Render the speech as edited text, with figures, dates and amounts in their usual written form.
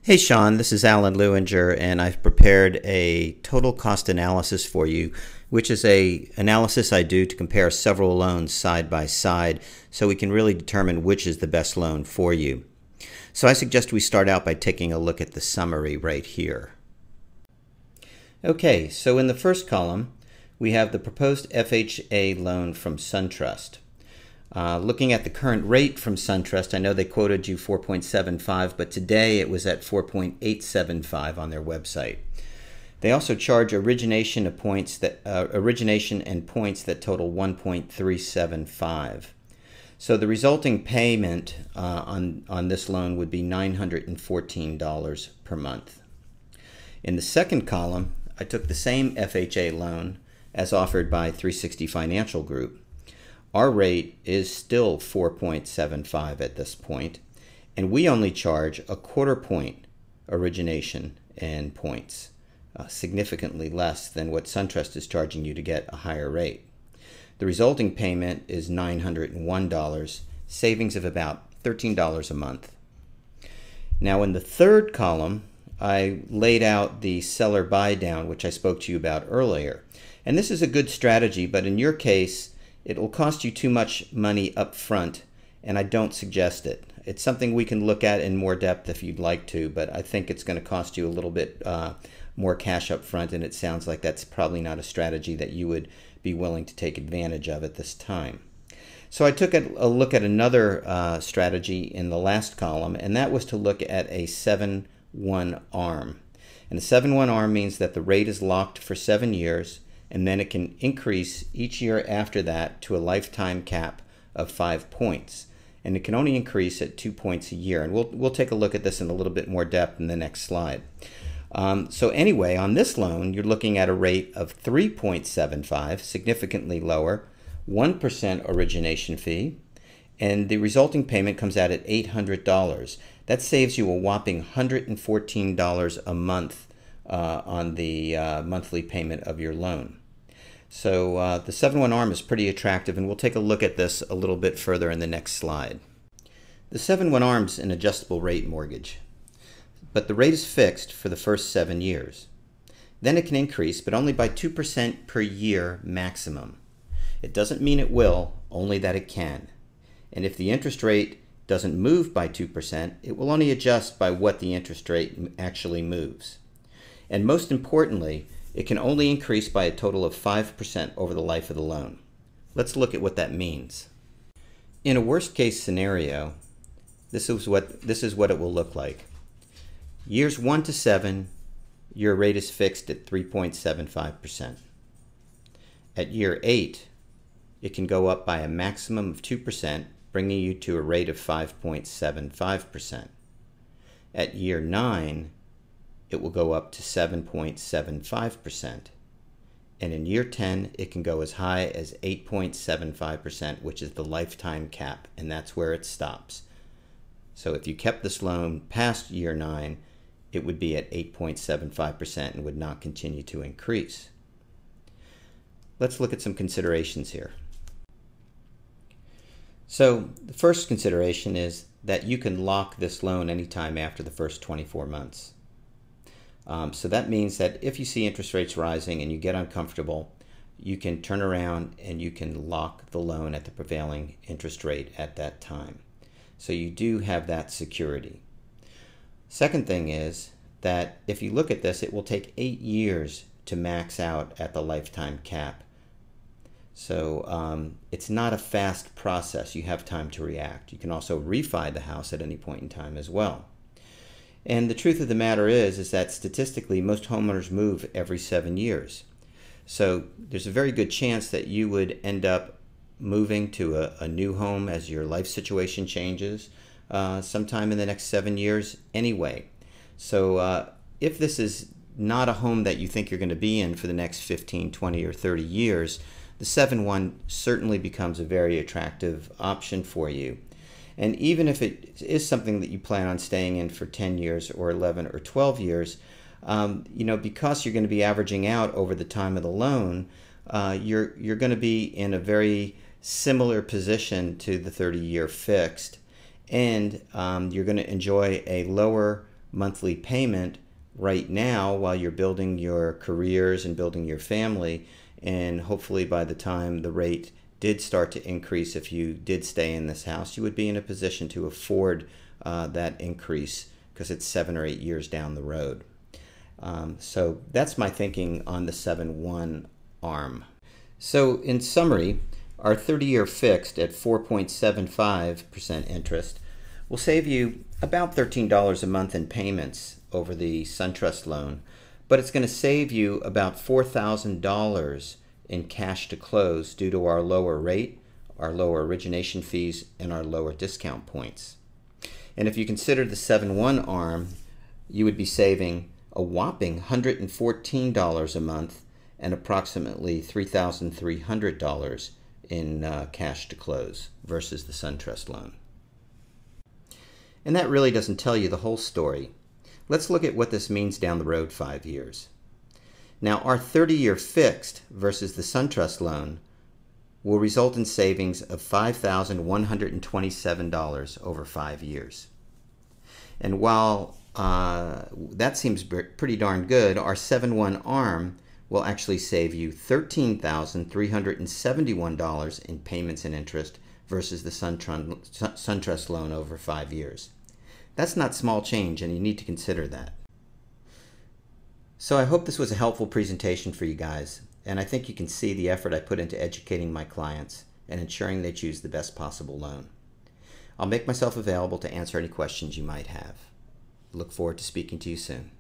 Hey Sean, this is Alan Lewinger, and I've prepared a total cost analysis for you, which is a analysis I do to compare several loans side by side so we can really determine which is the best loan for you. So I suggest we start out by taking a look at the summary right here. Okay, so in the first column, we have the proposed FHA loan from SunTrust. Looking at the current rate from SunTrust, I know they quoted you 4.75, but today it was at 4.875 on their website. They also charge origination and points that total 1.375. So the resulting payment on this loan would be $914 per month. In the second column, I took the same FHA loan as offered by 360 Financial Group. Our rate is still 4.75 at this point, and we only charge a quarter point origination and points, significantly less than what SunTrust is charging you to get a higher rate. The resulting payment is $901, savings of about $13 a month. Now in the third column, I laid out the seller buy down, which I spoke to you about earlier. And this is a good strategy, but in your case, it will cost you too much money up front, and I don't suggest it. It's something we can look at in more depth if you'd like to, but I think it's going to cost you a little bit more cash up front, and it sounds like that's probably not a strategy that you would be willing to take advantage of at this time. So I took a look at another strategy in the last column, and that was to look at a 7-1 ARM. And a 7-1 ARM means that the rate is locked for 7 years, and then it can increase each year after that to a lifetime cap of 5 points. And it can only increase at 2 points a year. And we'll take a look at this in a little bit more depth in the next slide. So anyway, on this loan, you're looking at a rate of 3.75, significantly lower, 1% origination fee, and the resulting payment comes out at $800. That saves you a whopping $114 a month on the monthly payment of your loan. So the 7-1 ARM is pretty attractive, and we'll take a look at this a little bit further in the next slide. The 7-1 ARM is an adjustable rate mortgage, but the rate is fixed for the first 7 years. Then it can increase, but only by 2% per year maximum. It doesn't mean it will, only that it can. And if the interest rate doesn't move by 2%, it will only adjust by what the interest rate actually moves. And most importantly, it can only increase by a total of 5% over the life of the loan. Let's look at what that means. In a worst case scenario, this is what it will look like. Years 1 to 7, your rate is fixed at 3.75%. At year 8, it can go up by a maximum of 2%, bringing you to a rate of 5.75%. At year 9, it will go up to 7.75%. And in year 10, it can go as high as 8.75%, which is the lifetime cap, and that's where it stops. So if you kept this loan past year 9, it would be at 8.75% and would not continue to increase. Let's look at some considerations here. So the first consideration is that you can lock this loan anytime after the first 24 months. So that means that if you see interest rates rising and you get uncomfortable, you can turn around and you can lock the loan at the prevailing interest rate at that time. So you do have that security. Second thing is that if you look at this, it will take 8 years to max out at the lifetime cap. So it's not a fast process. You have time to react. You can also refi the house at any point in time as well. And the truth of the matter is that statistically, most homeowners move every 7 years. So there's a very good chance that you would end up moving to a new home as your life situation changes sometime in the next 7 years anyway. So if this is not a home that you think you're going to be in for the next 15, 20, or 30 years, the 7-1 certainly becomes a very attractive option for you. And even if it is something that you plan on staying in for 10 years or 11 or 12 years, because you're going to be averaging out over the time of the loan, you're going to be in a very similar position to the 30-year fixed, and you're going to enjoy a lower monthly payment right now while you're building your careers and building your family, and hopefully by the time the rate did start to increase, if you did stay in this house, you would be in a position to afford that increase because it's 7 or 8 years down the road. So that's my thinking on the 7-1 ARM. So in summary, our 30-year fixed at 4.75% interest will save you about $13 a month in payments over the SunTrust loan, but it's going to save you about $4,000 in cash to close due to our lower rate, our lower origination fees, and our lower discount points. And if you consider the 7-1 ARM, you would be saving a whopping $114 a month and approximately $3,300 in cash to close versus the SunTrust loan. And that really doesn't tell you the whole story. Let's look at what this means down the road 5 years. Now, our 30-year fixed versus the SunTrust loan will result in savings of $5,127 over 5 years. And while that seems pretty darn good, our 7-1 ARM will actually save you $13,371 in payments and interest versus the SunTrust loan over 5 years. That's not small change, and you need to consider that. So I hope this was a helpful presentation for you guys, and I think you can see the effort I put into educating my clients and ensuring they choose the best possible loan. I'll make myself available to answer any questions you might have. Look forward to speaking to you soon.